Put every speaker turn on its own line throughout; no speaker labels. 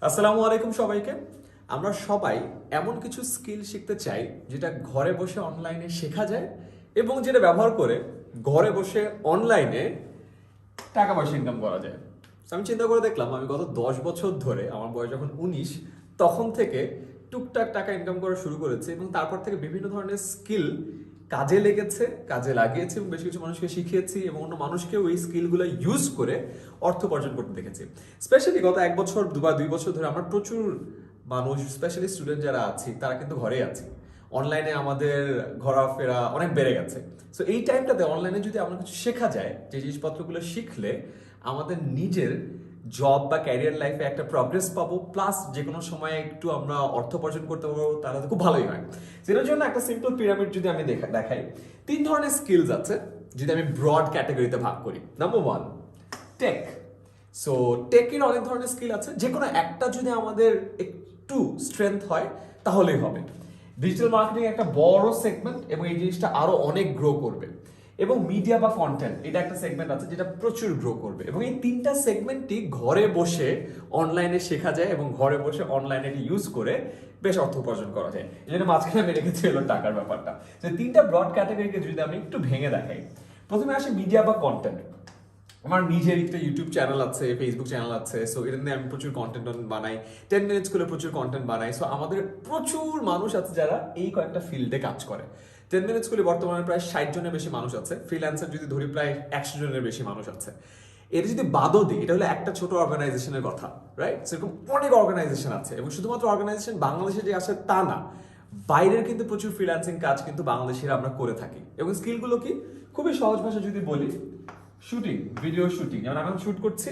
আসসালামু আলাইকুম সবাইকে। আমরা সবাই এমন কিছু স্কিল শিখতে চাই যেটা ঘরে বসে অনলাইনে শেখা যায় এবং যেটা ব্যবহার করে ঘরে বসে অনলাইনে টাকা পয়সা ইনকাম করা যায়। So, আমি চিন্তা করে দেখলাম আমি গত 10 বছর ধরে, আমার বয়স যখন 19, তখন থেকে টুকটাক টাকা ইনকাম করা শুরু করেছে এবং তারপর থেকে বিভিন্ন ধরনের স্কিল কাজে লেগেছে, কাজে লাগিয়েছি এবং বেশ কিছু মানুষকে শিখিয়েছি এবং অন্য মানুষকেও এই স্কিলগুলো ইউজ করে অর্থ উপার্জন করতে দেখেছি। স্পেশালি গত 1 বছর বা 2 বছর ধরে আমরা প্রচুর মানুষ, স্পেশালি স্টুডেন্ট যারা আছি, তারা কিন্তু ঘরেই আছি। অনলাইনে আমাদের ঘোরাফেরা অনেক বেড়ে গেছে। সো এই টাইমটাতে অনলাইনে যদি আমরা কিছু শেখা যায়, যে জিনিসপত্রগুলো শিখলে আমাদের নিজের জব বা ক্যারিয়ার লাইফে একটা প্রগ্রেস পাবো, প্লাস যে কোনো সময় একটু আমরা অর্থ উপার্জন করতে পারবো, তাহলে তো খুব ভালোই হয়। সেটার জন্য একটা সিম্পল পিরামিড যদি আমি দেখাই, 3 ধরনের স্কিলস আছে যদি আমি ব্রড ক্যাটাগরিতে ভাগ করি। Number 1, take. সো টেকের অনেক ধরনের স্কিল আছে, যে কোনো একটা যদি আমাদের একটু স্ট্রেংথ হয় তাহলেই হবে। ডিজিটাল মার্কেটিং একটা বড় সেগমেন্ট এবং এই জিনিসটা আরো অনেক গ্রো করবে। এবং মিডিয়া বা কন্টেন্ট, এটা একটা সেগমেন্ট আছে যেটা প্রচুর গ্রো করবে। এবং এই 3টা সেগমেন্টই ঘরে বসে অনলাইনে শেখা যায় এবং ঘরে বসে অনলাইনে ইউজ করে বেশ অর্থ উপার্জন করা যায়। এই জন্য মাঝখানে আমি রেখেছি হলো টাকার ব্যাপারটা। যে 3টা ব্রড ক্যাটাগরিকে যদি আমি একটু ভেঙে দেখাই, প্রথমে আসে মিডিয়া বা কন্টেন্ট। আমার নিজের একটা ইউটিউব চ্যানেল আছে, ফেসবুক চ্যানেল আছে। সো এটা নিয়ে আমি প্রচুর কন্টেন্ট বানাই, 10 মিনিটস করে প্রচুর কন্টেন্ট বানাই। সো আমাদের প্রচুর মানুষ আছে যারা এই কয়েকটা ফিল্ডে কাজ করে। 10 মিনিটস করে বর্তমানে প্রায় 60 জনের বেশি মানুষ আছে। ফ্রিল্যান্সার যদি ধরি প্রায় 100 জনের বেশি মানুষ আছে। এটা যদি বাদও দিই, এটা হলো একটা ছোট অর্গানাইজেশনের কথা, রাইট? সেরকম অনেক অর্গানাইজেশন আছে এবং শুধুমাত্র অর্গানাইজেশন বাংলাদেশে যে আসে তা না, বাইরের কিন্তু প্রচুর ফ্রিল্যান্সিং কাজ কিন্তু বাংলাদেশিরা আমরা করে থাকি। এবং স্কিলগুলো কি, খুবই সহজ ভাষা যদি বলি, শুটিং, ভিডিও শুটিং। যেমন আমি শুট করছি,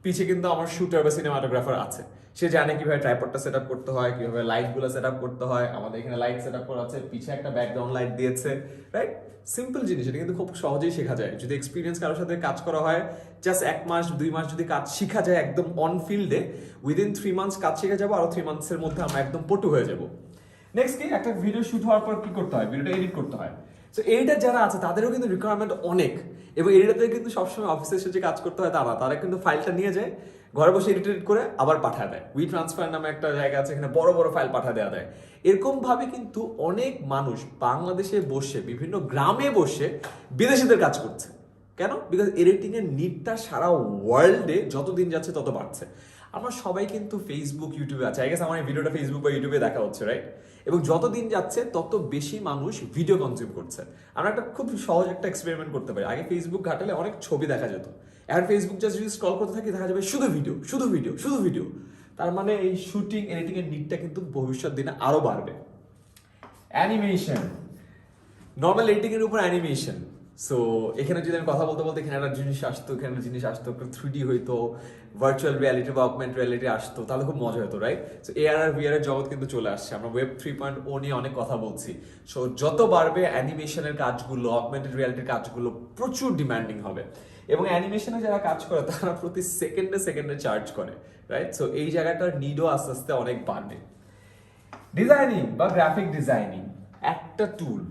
পিছে কিন্তু আমার শুটার বা সিনেমাটোগ্রাফার আছে। সে জানে কিভাবে ট্রাইপডটা সেট আপ করতে হয়, কিভাবে লাইটগুলো সেট আপ করতে হয়। আমাদের এখানে লাইট সেট আপ করা আছে, পিছে একটা ব্যাকগ্রাউন্ড লাইট দিয়েছে, রাইট? সিম্পল জিনিস, এটা কিন্তু খুব সহজেই শেখা যায় যদি এক্সপিরিয়েন্স কারোর সাথে কাজ করা হয়। জাস্ট 1 মাস 2 মাস যদি কাজ শিখা যায় একদম অন ফিল্ডে, উইদিন 3 মান্থস কাজ শিখে যাবো, আরো 3 মান্থসের মধ্যে আমরা একদম পটু হয়ে যাবো। নেক্সট কি, একটা ভিডিও শুট হওয়ার পর কি করতে হয়, ভিডিওটা এডিট করতে হয়। সো এইটা যারা আছে তাদেরও কিন্তু রিকোয়ারমেন্ট অনেক, এবং এডিটারদের কিন্তু সবসময় অফিসে এসে যে কাজ করতে হয় তারা কিন্তু ফাইলটা নিয়ে যায়, ঘরে বসে এডিট করে আবার পাঠিয়ে দেয়। উই ট্রান্সফার নামে একটা জায়গা আছে, এখানে বড় বড় ফাইল পাঠিয়ে দেওয়া দেয়। এরকম ভাবে কিন্তু অনেক মানুষ বাংলাদেশে বসে, বিভিন্ন গ্রামে বসে বিদেশিদের কাজ করছে। কেন? বিকজ এডিটিং এর নিডটা সারা ওয়ার্ল্ডে যত দিন যাচ্ছে তত বাড়ছে। আমরা সবাই কিন্তু ফেসবুক, ইউটিউবে আছে। আই গেস আমার এই ভিডিওটা ফেসবুক বা ইউটিউবে দেখা হচ্ছে, রাইট? এবং যত দিন যাচ্ছে তত বেশি মানুষ ভিডিও কনজিউম করছে। আমরা একটা খুব সহজ একটা এক্সপেরিমেন্ট করতে পারি। আগে ফেসবুক ঘাটালে অনেক ছবি দেখা যেত, এখন ফেসবুক জাস্ট যদি স্ক্রল করতে থাকি দেখা যাবে শুধু ভিডিও, শুধু ভিডিও, শুধু ভিডিও। তার মানে এই শুটিং, এডিটিং এর নিডটা কিন্তু ভবিষ্যৎ দিনে আরো বাড়বে। অ্যানিমেশন, নর্মাল এডিটিং এর উপর অ্যানিমেশন। সো এখানে যদি আমি কথা বলতে বলতে এখানে একটা জিনিস আসতো, এখানে একটা জিনিস আসতো, 3D হইতো, ভার্চুয়াল রিয়ালিটি বা অগমেন্ট রিয়ালিটি আসতো, তাহলে খুব মজা হতো, রাইট? সো এআর আর ভিআর এর জগৎ কিন্তু চলে আসছে। আমরা ওয়েব 3.0 নিয়ে অনেক কথা বলছি। সো যত বাড়বে অ্যানিমেশনের কাজগুলো, অগমেন্টেড রিয়ালিটির কাজগুলো প্রচুর ডিমান্ডিং হবে। এবং অ্যানিমেশনে যারা কাজ করে তারা প্রতি সেকেন্ডে সেকেন্ডে চার্জ করে, রাইট? সো এই জায়গাটার নিডও আস্তে আস্তে অনেক বাড়বে। ডিজাইনিং বা গ্রাফিক ডিজাইনিং একটা টুল,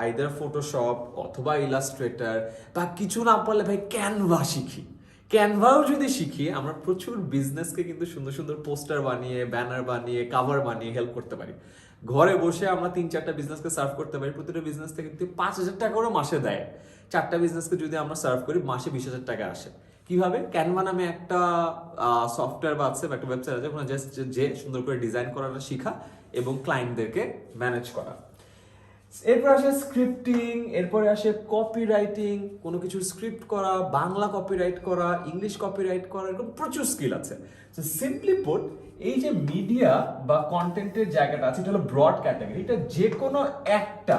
আইদার ফটোশপ অথবা ইলাস্ট্রেটর, বা কিছু না পারলে ভাই ক্যানভা শিখি। ক্যানভাও যদি শিখি, আমরা প্রচুর বিজনেসকে কিন্তু সুন্দর সুন্দর পোস্টার বানিয়ে, ব্যানার বানিয়ে, কাভার বানিয়ে হেল্প করতে পারি। ঘরে বসে আমরা 3-4টা বিজনেসকে সার্ভ করতে পারি। প্রতিটা বিজনেস থেকে কিন্তু 5,000 টাকা করে মাসে দেয়। 4টা বিজনেসকে যদি আমরা সার্ভ করি, মাসে 20,000 টাকা আসে। কিভাবে? ক্যানভা নামে একটা সফটওয়্যার বা আছে, একটা ওয়েবসাইট আছে, ওখানে জাস্ট যে সুন্দর করে ডিজাইন করাটা শিখা এবং ক্লায়েন্টদেরকে ম্যানেজ করা। এরপর আসে স্ক্রিপ্টিং, এরপরে আসে কপি রাইটিং, কোনো কিছু স্ক্রিপ্ট করা, বাংলা কপিরাইট করা, ইংলিশ কপিরাইট করা, এরকম প্রচুর স্কিল আছে। তো সিম্পলি পুট, এই যে মিডিয়া বা কন্টেন্টের জায়গাটা আছে, এটা হলো ব্রড ক্যাটাগরি। এটা যে কোনো একটা,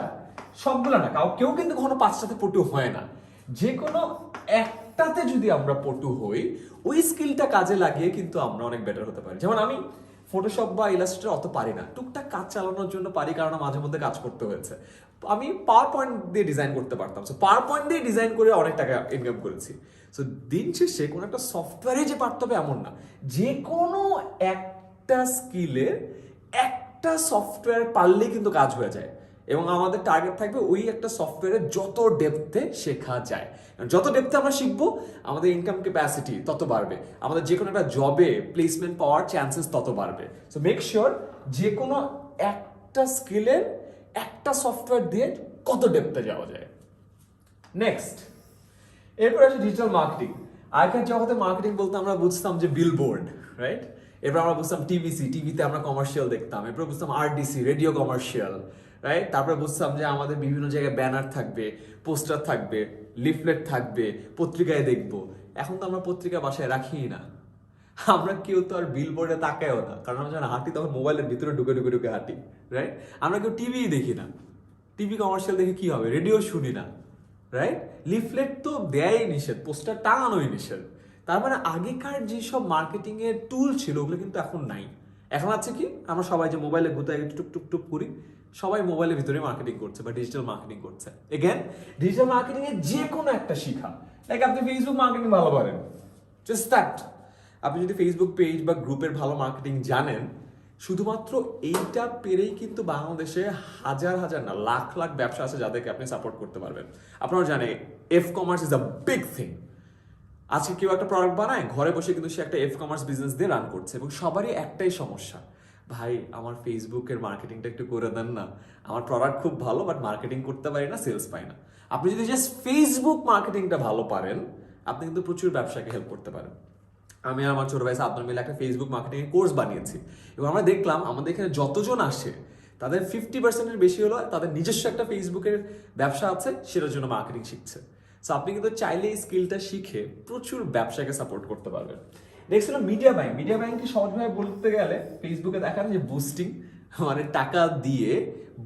সবগুলো না, কেউ কিন্তু কখনো 5টাতে পটু হয় না। যে কোনো একটাতে যদি আমরা পটু হই, ওই স্কিলটা কাজে লাগিয়ে কিন্তু আমরা অনেক বেটার হতে পারি। যেমন আমি ফটোশপ বা ইলাস্ট্রেটর অত পারি না, টুকটাক কাজ চালানোর জন্য পারি, কারণ মাঝে মধ্যে কাজ করতে হয়েছে। আমি পাওয়ার পয়েন্ট দিয়ে ডিজাইন করতে পারতাম, সো পাওয়ার পয়েন্ট দিয়ে ডিজাইন করে অনেক টাকা ইনকাম করেছি। সো দিন শেষে কোনো একটা সফটওয়্যারে যে পারতে হবে এমন না, যে কোনো একটা স্কিলের একটা সফটওয়্যার পারলেই কিন্তু কাজ হয়ে যায়। এবং আমাদের টার্গেট থাকবে ওই একটা সফটওয়্যারে যত ডেপথে শেখা যায়। যত ডেপথে আমরা শিখবো আমাদের ইনকাম ক্যাপাসিটি তত বাড়বে, আমাদের যে কোনো একটা জবে প্লেসমেন্ট পাওয়ার চান্সেস তত বাড়বে। সো মেক শিওর যে কোনো একটা স্কিলের একটা সফটওয়্যার দিয়ে কত ডেপথে যাওয়া যায়। নেক্সট, এরপর আসে ডিজিটাল মার্কেটিং। আগের জগতে মার্কেটিং বলতে আমরা বুঝতাম যে বিলবোর্ড, রাইট? এরপর আমরা বুঝতাম টিভিসি, টিভিতে আমরা কমার্শিয়াল দেখতাম। এরপর বুঝতাম আরডিসি, রেডিও কমার্শিয়াল, রাইট? তারপরে বুঝতাম যে আমাদের বিভিন্ন জায়গায় ব্যানার থাকবে, পোস্টার থাকবে, লিফলেট থাকবে, পত্রিকায় দেখবো। এখন তো আমরা পত্রিকা বাসায় রাখিই না, আমরা কেউ তো আর বিলবোর্ডে তাকায়ও না, কারণ আমরা যখন হাঁটি তখন মোবাইলের ভিতরে ঢুকে ঢুকে ঢুকে হাঁটি, রাইট? আমরা কেউ টিভি দেখি না, টিভি কমার্শিয়াল দেখে কি হবে, রেডিও শুনি না, রাইট? লিফলেট তো দেয়াই নিষেধ, পোস্টার টাঙানোই নিষেধ। তার মানে আগেকার যেসব মার্কেটিং এর টুল ছিল ওগুলো কিন্তু এখন নাই। এখন আছে কি, আমরা সবাই যে মোবাইলে গুতায় টুক টুক টুক করি, সবাই মোবাইলের ভিতরে মার্কেটিং করছে বা ডিজিটাল মার্কেটিং করছে। এগেন, ডিজিটাল মার্কেটিং এর যে কোনো একটা শিখা, লাইক আপনি ফেসবুক মার্কেটিং ভালো পারেন, জাস্ট দ্যাট। আপনি যদি ফেসবুক পেজ বা গ্রুপের ভালো মার্কেটিং জানেন, শুধুমাত্র এইটা পেরেই কিন্তু বাংলাদেশে হাজার হাজার না লাখ লাখ ব্যবসা আছে যাদেরকে আপনি সাপোর্ট করতে পারবেন। আপনারা জানেন F commerce is a big thing. আজকে কেউ একটা প্রোডাক্ট বানায়, ঘরে বসে কিন্তু সে একটা এফ কমার্স বিজনেস দিয়ে রান করছে, এবং সবারই একটাই সমস্যা, ভাই আমার ফেসবুকের মার্কেটিংটা একটু করে দেন না, আমার প্রোডাক্ট খুব ভালো বাট মার্কেটিং করতে পারি না, সেলস পাই না। আপনি যদি জাস্ট ফেসবুক মার্কেটিংটা ভালো পারেন, আপনি কিন্তু প্রচুর ব্যবসাকে হেল্প করতে পারেন। আমি আর আমার ছোট ভাই সাবধান মিলে একটা ফেসবুক মার্কেটিং কোর্স বানিয়েছি, এবং আমরা দেখলাম আমাদের এখানে যতজন আসে তাদের 50%-এর বেশি হলো তাদের নিজস্ব একটা ফেসবুকের ব্যবসা আছে, সেটার জন্য মার্কেটিং শিখছে। সো আপনি কিন্তু চাইলে এই স্কিলটা শিখে প্রচুর ব্যবসাকে সাপোর্ট করতে পারবেন। নেক্সট হলো মিডিয়া বাইং। মিডিয়া বাইংকে সহজভাবে বলতে গেলে ফেসবুকে দেখান যে বুস্টিং, মানে টাকা দিয়ে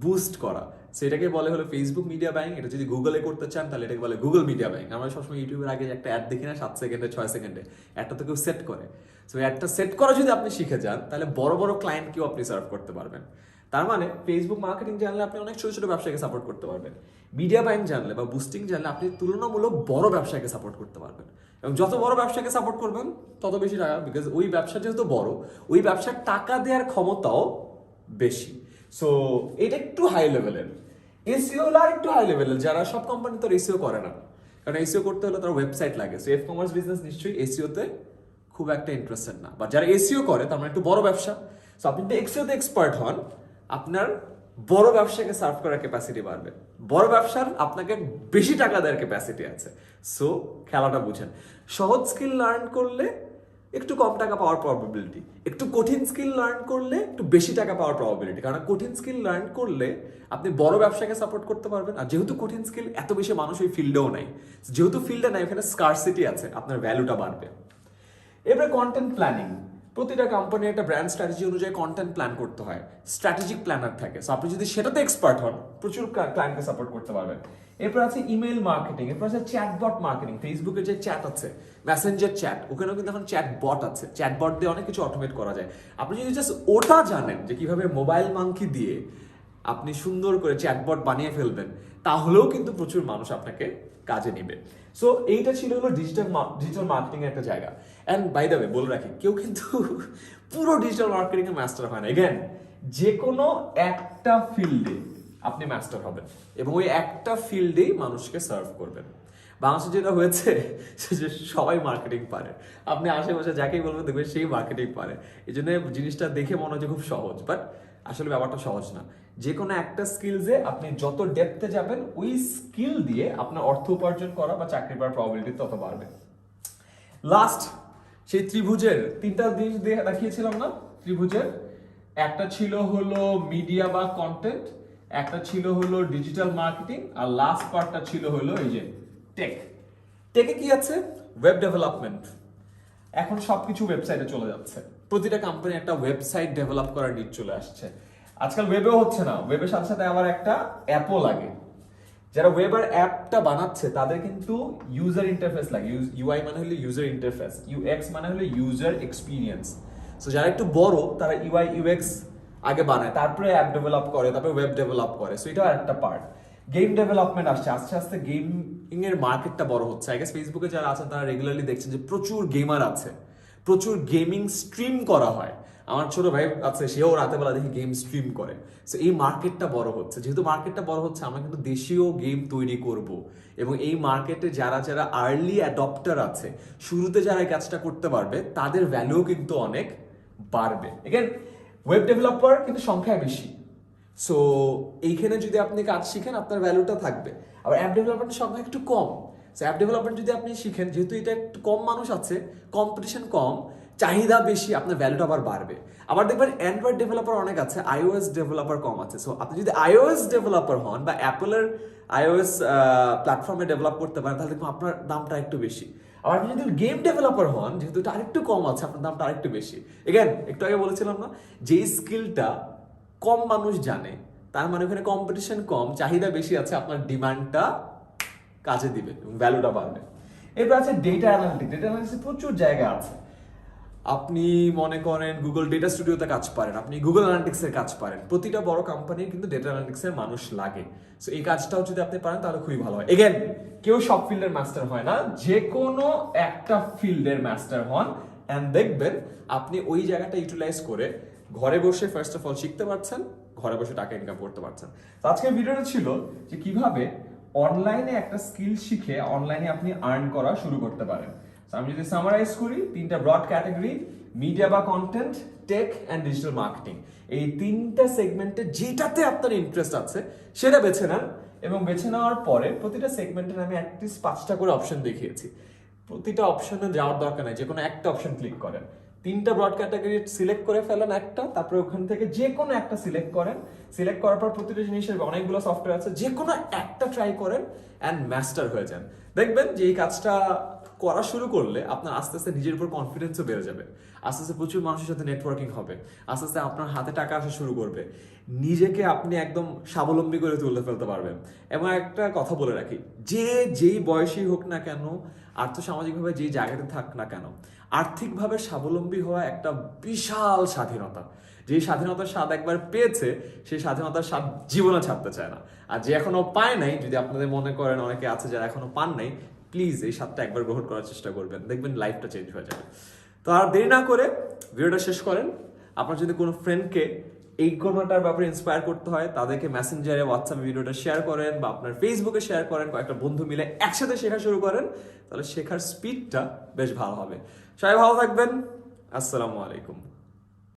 বুস্ট করা, সেটাকে বলে হলো ফেসবুক মিডিয়া বাইং। এটা যদি গুগলে করতে চান তাহলে এটাকে বলে গুগল মিডিয়া বাইং। আমরা সবসময় ইউটিউবের আগে একটা অ্যাড দেখি না, 7 সেকেন্ডে 6 সেকেন্ডে, একটা তো কেউ সেট করে। সো অ্যাডটা সেট করা যদি আপনি শিখে যান তাহলে বড় বড় ক্লায়েন্টকেও আপনি সার্ভ করতে পারবেন। তার মানে ফেসবুক মার্কেটিং জানলে আপনি অনেক ছোট ছোট ব্যবসাকে সাপোর্ট করতে পারবেন। মিডিয়া বাইং জানলে বা বুস্টিং জানলে আপনি তুলনামূলক বড় ব্যবসাকে সাপোর্ট করতে পারবেন, এবং যত বড় ব্যবসাকে সাপোর্ট করবেন তত বেশি টাকা, বিকজ ওই ব্যবসা যেহেতু বড়, ওই ব্যবসার টাকা দেওয়ার ক্ষমতাও বেশি। সো এটা একটু হাই লেভেলের। এসইও আর একটু হাই লেভেলের, যারা সব কোম্পানি তো এসইও করে না, কারণ এসইও করতে হলে তার ওয়েবসাইট লাগে। সো এফ কমার্স বিজনেস নিশ্চয়ই এসইওতে খুব একটা ইন্টারেস্টেড না, বা যারা এসইও করে তার মানে একটু বড় ব্যবসা। সো আপনি যদি এসইওতে এক্সপার্ট হন, আপনার বড় ব্যবসাকে সার্ভ করার ক্যাপাসিটি বাড়বে, বড় ব্যবসার আপনাকে বেশি টাকা দেওয়ার ক্যাপাসিটি আছে। সো খেলাটা বুঝেন। সহজ স্কিল লার্ন করলে একটু কম টাকা পাওয়ার প্রবাবিলিটি, একটু কঠিন স্কিল লার্ন করলে একটু বেশি টাকা পাওয়ার প্রবাবিলিটি। কারণ কঠিন স্কিল লার্ন করলে আপনি বড় ব্যবসাকে সাপোর্ট করতে পারবেন, আর যেহেতু কঠিন স্কিল এত বেশি মানুষ ওই ফিল্ডেও নাই, যেহেতু ফিল্ডে নাই ওখানে স্কারসিটি আছে, আপনার ভ্যালুটা বাড়বে। এবারে কন্টেন্ট প্ল্যানিং। প্রতিটা কোম্পানির একটা ব্র্যান্ড স্ট্র্যাটেজি অনুযায়ী কন্টেন্ট প্ল্যান করতে হয়, স্ট্র্যাটেজিক প্ল্যানার থাকে। সো আপনি যদি সেটাতে এক্সপার্ট হন, প্রচুর ক্লায়েন্টকে সাপোর্ট করতে পারবেন। এরপর আছে ইমেল মার্কেটিং, এরপর আছে চ্যাটবট মার্কেটিং। ফেসবুকের যে চ্যাট আছে, মেসেঞ্জার চ্যাট, ওখানেও কিন্তু এখন চ্যাট বট আছে, চ্যাট বট দিয়ে অনেক কিছু অটোমেট করা যায়। আপনি যদি জাস্ট ওটা জানেন যে কিভাবে মোবাইল মাঙ্কি দিয়ে আপনি সুন্দর করে চ্যাটবট বানিয়ে ফেলবেন, তাহলেও কিন্তু প্রচুর মানুষ আপনাকে কাজে নিবে। সো এইটা ছিল হলো ডিজিটাল মার্কেটিং এর একটা জায়গা। অ্যান্ড বাই দ্য ওয়ে বলে রাখি, কেউ কিন্তু পুরো ডিজিটাল মার্কেটিং এর মাস্টার হয় না। এগেন, যে কোনো একটা ফিল্ডে আপনি মাস্টার হবেন, এবং ওই একটা ফিল্ডেই মানুষকে সার্ভ করবেন। বাংলাদেশে যেটা হয়েছে যে সবাই মার্কেটিং পারে, আপনি আশেপাশে যাকেই বলবেন দেখবেন সেই মার্কেটিং পারে। এই জন্য জিনিসটা দেখে মনে হচ্ছে খুব সহজ, বাট আসলে ব্যাপারটা সহজ না। যে কোনো একটা স্কিলসে আপনি যত ডেপথে যাবেন, ওই স্কিল দিয়ে আপনার অর্থ উপার্জন করা বা চাকরি পাওয়ার প্রবাবিলিটি তত বাড়বে। লাস্ট, সেই ত্রিভুজের তিনটা জিনিস দিয়ে দেখিয়েছিলাম না, ত্রিভুজের একটা ছিল হলো মিডিয়া বা কন্টেন্ট, একটা ছিল হলো ডিজিটাল মার্কেটিং, আর লাস্ট পার্টটা ছিল হলো এই যে টেক। টেকে কি আছে? Web development. এখন সবকিছু ওয়েবসাইটে চলে যাচ্ছে, প্রতিটা কোম্পানি একটা ওয়েবসাইট ডেভেলপ করার নিড চলে আসছে। আজকাল ওয়েবেও হচ্ছে না, ওয়েবের সাথে সাথে আবার একটা অ্যাপও লাগে। যারা ওয়েব আর অ্যাপটা বানাচ্ছে তাদের কিন্তু ইউজার ইন্টারফেস লাগে। ইউআই মানে হলো ইউজার ইন্টারফেস, ইউএক্স মানে হলো ইউজার এক্সপিরিয়েন্স। সো যারা একটু বড় তারা ইউআই ইউএক্স আগে বানায়, তারপরে অ্যাপ ডেভেলপ করে, তারপরে ওয়েব ডেভেলপ করে। সো এটাও একটা পার্ট। গেম ডেভেলপমেন্ট আসছে, আস্তে আস্তে গেমিং এর মার্কেটটা বড় হচ্ছে। আই গেস ফেসবুকে যারা আছেন তারা রেগুলারলি দেখছেন যে প্রচুর গেমার আছে, প্রচুর গেমিং স্ট্রিম করা হয়। আমার ছোট ভাই আছে, সেও রাতে বেলা দেখি গেম স্ট্রিম করে। সো এই মার্কেটটা বড় হচ্ছে, যেহেতু মার্কেটটা বড় হচ্ছে আমরা কিন্তু দেশীয় গেম তৈরি করব, এবং এই মার্কেটে যারা যারা আর্লি অ্যাডপ্টার আছে, শুরুতে যারা এই কাজটা করতে পারবে তাদের ভ্যালু কিন্তু অনেক বাড়বে। এগেন ওয়েব ডেভেলপার কিন্তু সংখ্যায় বেশি, সো এইখানে যদি আপনি কাজ শিখেন আপনার ভ্যালুটা থাকবে। আবার অ্যাপ ডেভেলপমেন্টের সংখ্যা একটু কম, সো অ্যাপ ডেভেলপমেন্ট যদি আপনি শিখেন, যেহেতু এটা একটু কম মানুষ আছে, কম্পিটিশন কম, চাহিদা বেশি, আপনার ভ্যালুটা আবার বাড়বে। আবার দেখবেন অ্যান্ড্রয়েড ডেভেলপার অনেক আছে, iOS ডেভেলপার কম আছে। সো আপনি যদি iOS ডেভেলপার হন বা অ্যাপলের iOS প্ল্যাটফর্মে ডেভেলপ করতে পারেন, তাহলে দেখবেন আপনার দামটা একটু বেশি। আবার আপনি যদি গেম ডেভেলপার হন, যেহেতু এটা আরেকটু কম আছে, আপনার দামটা আরেকটু বেশি। এগেন একটু আগে বলেছিলাম না, যেই স্কিলটা কম মানুষ জানে, তার মানে ওখানে কম্পিটিশন কম, চাহিদা বেশি আছে, আপনার ডিমান্ডটা কাজে দিবে এবং ভ্যালুটা বাড়বে। এরপর আছে ডেটা অ্যানালিটিক্স। ডেটা অ্যানালিটিক্সে প্রচুর জায়গা আছে। আপনি মনে করেন গুগল ডেটা স্টুডিওতে কাজ পারেন, আপনি গুগল অ্যানালিটিক্সের কাজ পারেন। প্রতিটা বড় কোম্পানির কিন্তু ডেটা অ্যানালিটিক্সের মানুষ লাগে। সো এই কাজটাও যদি আপনি পারেন তাহলে খুবই ভালো হয়। এগেন কেউ সব ফিল্ডের মাস্টার হয় না, যে কোনো একটা ফিল্ডের মাস্টার হন, অ্যান্ড দেখবেন আপনি ওই জায়গাটা ইউটিলাইজ করে ঘরে বসে ফার্স্ট অফ অল শিখতে পারছেন, ঘরে বসে টাকা ইনকাম করতে পারছেন। তো আজকের ভিডিওটা ছিল যে কিভাবে অনলাইনে একটা স্কিল শিখে অনলাইনে আপনি আর্ন করা শুরু করতে পারেন। আমি যদি সামারাইজ করি, তিনটা ব্রড ক্যাটাগরি: মিডিয়া বা content, tech and digital marketing. এই তিনটা সেগমেন্টে যেটাতে আপনার ইন্টারেস্ট আছে সেটা বেছে নেন, এবং বেছে নেওয়ার পরে প্রতিটা সেগমেন্টের আমি অ্যাটলিস্ট 5টা করে অপশন দেখিয়েছি। প্রতিটা অপশনে যাওয়ার দরকার নেই, যে কোনো একটা অপশন ক্লিক করেন, তিনটা ব্রড ক্যাটাগরি সিলেক্ট করে ফেলেন একটা, তারপরে ওখান থেকে যে কোনো একটা সিলেক্ট করেন। সিলেক্ট করার পর প্রতিটা জিনিসের অনেকগুলো সফটওয়্যার আছে, যে কোনো একটা ট্রাই করেন অ্যান্ড মাস্টার হয়ে যান। দেখবেন যে এই কাজটা করা শুরু করলে আপনার আস্তে আস্তে নিজের উপর কনফিডেন্সও বেড়ে যাবে, আস্তে আস্তে প্রচুর মানুষের সাথে নেটওয়ার্কিং হবে, আস্তে আস্তে আপনার হাতে টাকা আসা শুরু করবে, নিজেকে আপনি একদম স্বাবলম্বী করে তুলে ফেলতে পারবেন। এবং একটা কথা বলে রাখি, যে যেই বয়সী হোক না কেন, আর্থসামাজিকভাবে যেই জায়গাতে থাক না কেন, আর্থিকভাবে স্বাবলম্বী হওয়া একটা বিশাল স্বাধীনতা। যে স্বাধীনতার স্বাদ একবার পেয়েছে, সেই স্বাধীনতার স্বাদ জীবনে ছাড়তে চায় না। আর যে এখনো পায় নাই, যদি আপনাদের মনে করেন অনেকে আছে যারা এখনো পান নাই, প্লিজ এই স্বাদটা একবার গ্রহণ করার চেষ্টা করবেন, দেখবেন লাইফটা চেঞ্জ হয়ে যাবে। তো আর দেরি না করে ভিডিওটা শেষ করেন। আপনার যদি কোনো ফ্রেন্ডকে এই কোনোটার ব্যাপারে ইন্সপায়ার করতে হয়, তাদেরকে মেসেঞ্জারে, হোয়াটসঅ্যাপে ভিডিওটা শেয়ার করেন, বা আপনার ফেসবুকে শেয়ার করেন, কয়েকটা বন্ধু মিলে একসাথে শেখা শুরু করেন, তাহলে শেখার স্পিডটা বেশ ভালো হবে। সবাই ভালো থাকবেন। আসসালামু আলাইকুম।